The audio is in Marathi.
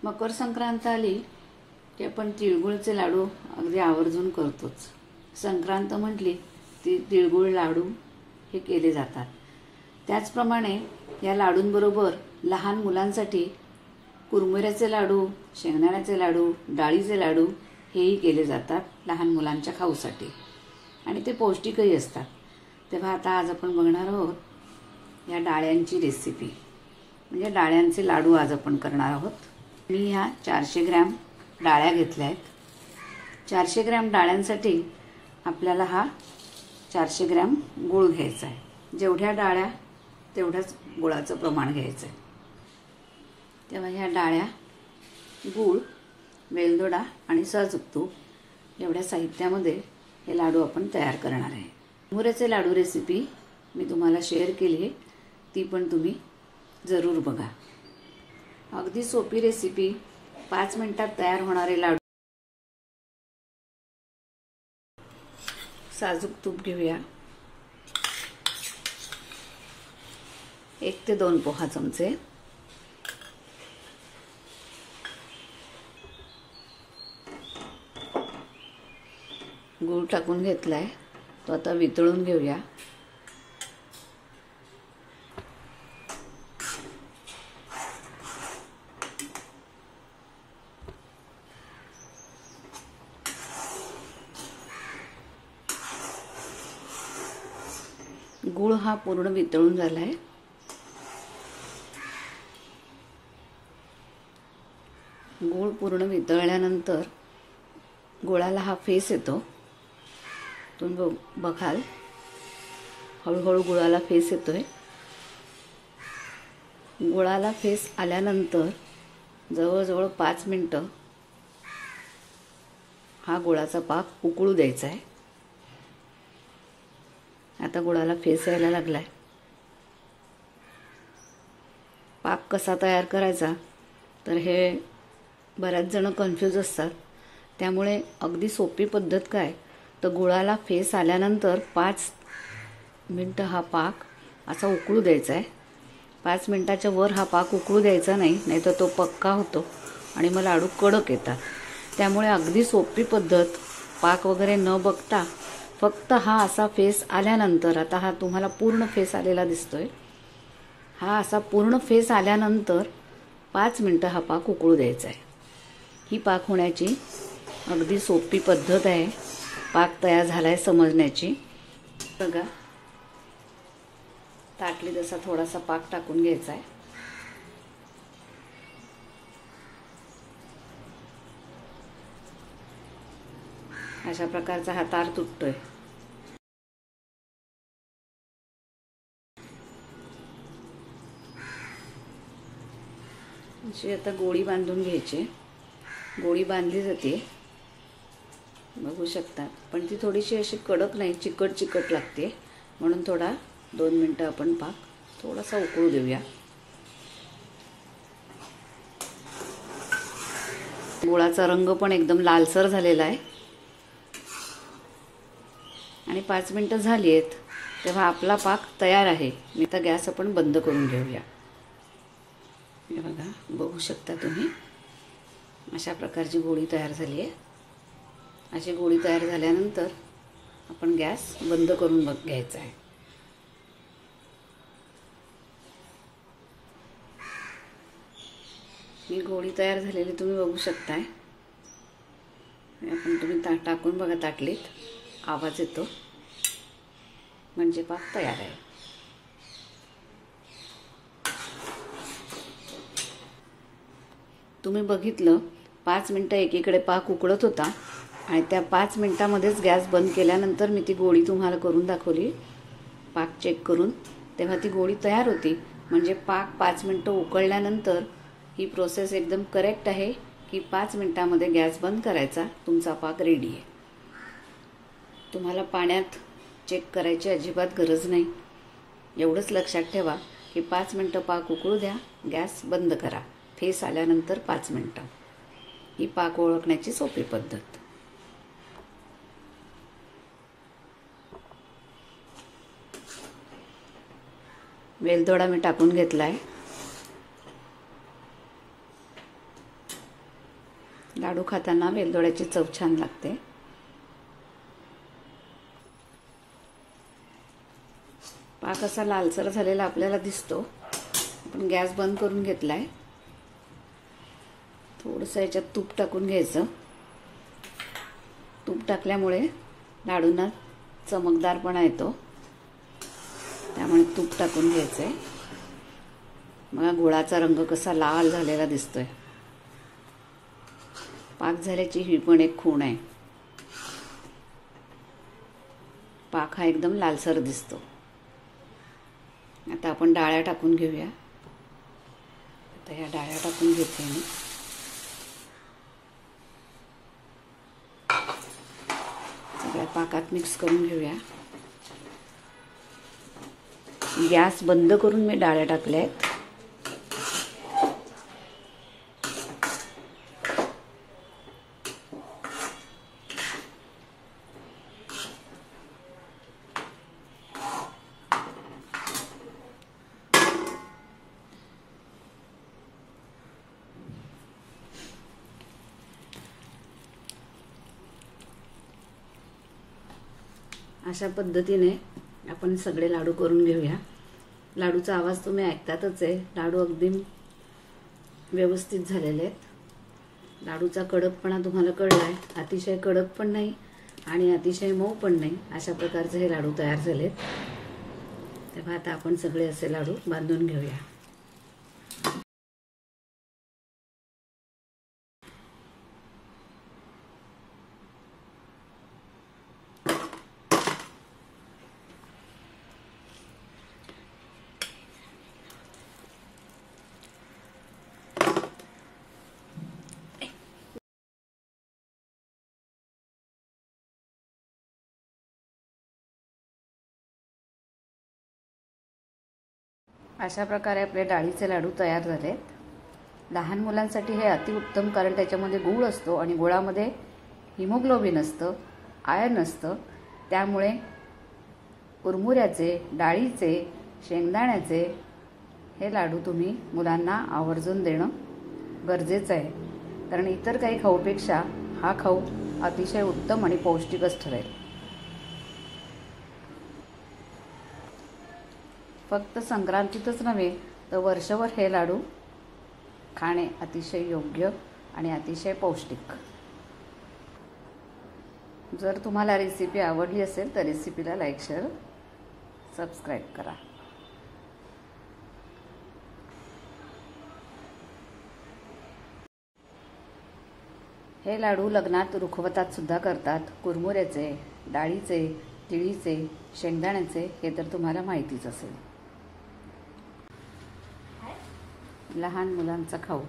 मकर संक्रांत आली की आपण तिळगुळचे लाडू अगदी आवर्जून करतोच। संक्रांत म्हटली ती तिळगुळ लाडू हे केले जातात। त्याचप्रमाणे या लाडूंबरोबर लहान मुलांसाठी कुरमुऱ्याचे लाडू, शेंगदाण्याचे लाडू, डाळीचे लाडू हेही केले जातात लहान मुलांच्या खाऊसाठी आणि ते पौष्टिकही असतात। तेव्हा आता आज आपण बघणार आहोत या डाळ्यांची रेसिपी, म्हणजे डाळ्यांचे लाडू आज आपण करणार आहोत। मी ह्या 400 ग्रॅम डाळ्या घेतल्या आहेत। 400 ग्रॅम डाळ्यांसाठी आपल्याला हा 400 ग्रॅम गूळ घ्यायचा आहे। जेवढ्या डाळ्या तेवढ्याच गुळाचं प्रमाण घ्यायचं आहे। तेव्हा ह्या डाळ्या, गूळ, वेलदोडा आणि साजूक तूप एवढ्या साहित्यामध्ये हे लाडू आपण तयार करणार आहे। मुऱ्याचे लाडू रेसिपी मी तुम्हाला शेअर केली आहे, ती पण तुम्ही जरूर बघा। अगदी सोपी रेसिपी, 5 मिनिटात तयार होणारे लाडू। साजूक तूप घेऊया, 1 ते 2 पोहा चमचे। गूळ टाकून घेतलाय, तो आता वितळून घेऊया। गूळ हा पूर्ण वितळून झालाय। गूळ पूर्ण वितळल्यानंतर गुळाला हा फेस येतो, तुम्ही बघाल हळूहळू गुळाला फेस येतोय। गुळाला फेस आल्यानंतर जवळजवळ 5 मिनिटं हा गुळाचा पाक उकळू द्यायचा आहे। आता गुळाला फेस यायला लागलाय। पाक कसा तयार करायचा तर हे बऱ्याच जण कन्फ्यूज असतात, त्यामुळे अगदी सोपी पद्धत काय तर गुळाला फेस आल्यानंतर 5 मिनिटं हा पाक असा उकळू द्यायचा आहे। 5 मिनिटाच्या वर हा पाक उकळू द्यायचा नाही, नाहीतर तो पक्का होतो आणि मग लाडू कडक येतात। त्यामुळे अगदी सोपी पद्धत, पाक वगैरे न बघता फक्त हा असा फेस आल्यानंतर, आता हा तुम्हाला पूर्ण फेस आलेला दिसतोय, हा असा पूर्ण फेस आल्यानंतर 5 मिनिटं हा पाक उकळू द्यायचा आहे। ही पाक होण्याची अगदी सोपी पद्धत आहे पाक तयार झालाय समजण्याची। बघा, ताटली जसा थोडासा पाक टाकून घ्यायचा आहे। अशा प्रकारचा हा तार तुटतोय। अशी आता गोळी बांधून घ्यायची। गोळी बांधली जाते, बघू शकता, पण ती थोडीशी अशी कडक नाही, चिकट चिकट लागते, म्हणून 2 मिनिटं आपण पाक थोडासा उकळू देऊया। गुळाचा रंग पण एकदम लालसर झालेला आहे आणि 5 मिनिटं झाली आहेत, तेव्हा आपला पाक तयार आहे। मी आता गॅस आपण बंद करून घेऊया। हे बघा, बघू शकता तुम्ही, अशा प्रकारची गोळी तयार झाली आहे। अशी गोळी तयार झाल्यानंतर आपण गॅस बंद करून घ्यायचा आहे। ही गोळी तयार झालेली तुम्ही बघू शकताय। आपण तुम्ही टाकून बघा ताटलीत, आवाज येतो, म्हणजे पाक तयार आहे। तुम्ही बघितलं, 5 मिनिटं एकीकडे पाक उकळत होता आणि त्या 5 मिनिटामध्येच गॅस बंद केल्यानंतर मी ती गोळी तुम्हाला करून दाखवली, पाक चेक करून, तेव्हा ती गोळी तयार होती। म्हणजे पाक 5 मिनिटं उकळल्यानंतर ही प्रोसेस एकदम करेक्ट आहे की 5 मिनिटामध्ये गॅस बंद करायचा, तुमचा पाक रेडी आहे। तुम्हाला पाण्यात चेक करायची अजिबात गरज नाही। एवढंच लक्षात ठेवा की 5 मिनिटं पाक उकळू द्या, गॅस बंद करा, फेस आल्यानंतर 5 मिनिटं। ही पाक ओळखण्याची सोपी पद्धत। वेलदोडा मी टाकून घेतलाय। लाडू खाताना वेलदोड्याची चव छान लागते. पाक असा लालसर झालेला आपल्याला दिसतो. आपण गॅस बंद करून घेतलाय. थोडंसं याच्यात तूप टाकून घ्यायचं. तूप टाकल्यामुळे लाडूंना चमकदारपणा येतो, त्यामुळे तूप टाकून घ्यायचंय. बघा गुळाचा रंग कसा लाल झालेला दिसतोय. पाक झाल्याची ही पण एक खूण आहे. पाक हा एकदम लालसर दिसतो. आता आपण डाळ्या टाकून घेऊया. आता ह्या डाळ्या टाकून घेते मी. सगळ्या पाकात मिक्स करून घेऊया. गॅस बंद करून मी डाळ्या टाकल्या आहेत. अशा पद्धतीने आपण सगळे लाडू करून घेऊया. लाडूचा आवाज तुम्ही ऐकतातच आहे. लाडू अगदी व्यवस्थित झालेले आहेत. लाडूचा कडकपणा तुम्हाला कळला आहे. अतिशय कडक पण नाही आणि अतिशय मऊ पण नाही, अशा प्रकारचे हे लाडू तयार झालेत. तेव्हा आता आपण सगळे असे लाडू बांधून घेऊया. अशा प्रकारे आपले डाळीचे लाडू तयार झालेत. लहान मुलांसाठी हे अतिउत्तम, कारण त्याच्यामध्ये गूळ असतो आणि गुळामध्ये हिमोग्लोबिन असतं, आयर्न असतं. त्यामुळे कुरमुऱ्याचे, डाळीचे, शेंगदाण्याचे हे लाडू तुम्ही मुलांना आवर्जून देणं गरजेचं आहे. कारण इतर काही खाऊपेक्षा हा खाऊ अतिशय उत्तम आणि पौष्टिकच ठरेल. फक्त संक्रांतीतच नव्हे तर वर्षभर हे लाडू खाणे अतिशय योग्य आणि अतिशय पौष्टिक. जर तुम्हाला रेसिपी आवडली असेल तर रेसिपीला लाईक, शेअर, सबस्क्राईब करा. हे लाडू लग्नात रुखवतात सुद्धा करतात. कुरमुऱ्याचे, डाळीचे, तिळीचे, शेंगदाण्याचे हे तर तुम्हाला माहितीच असेल. लहान मुलांचा खाऊ.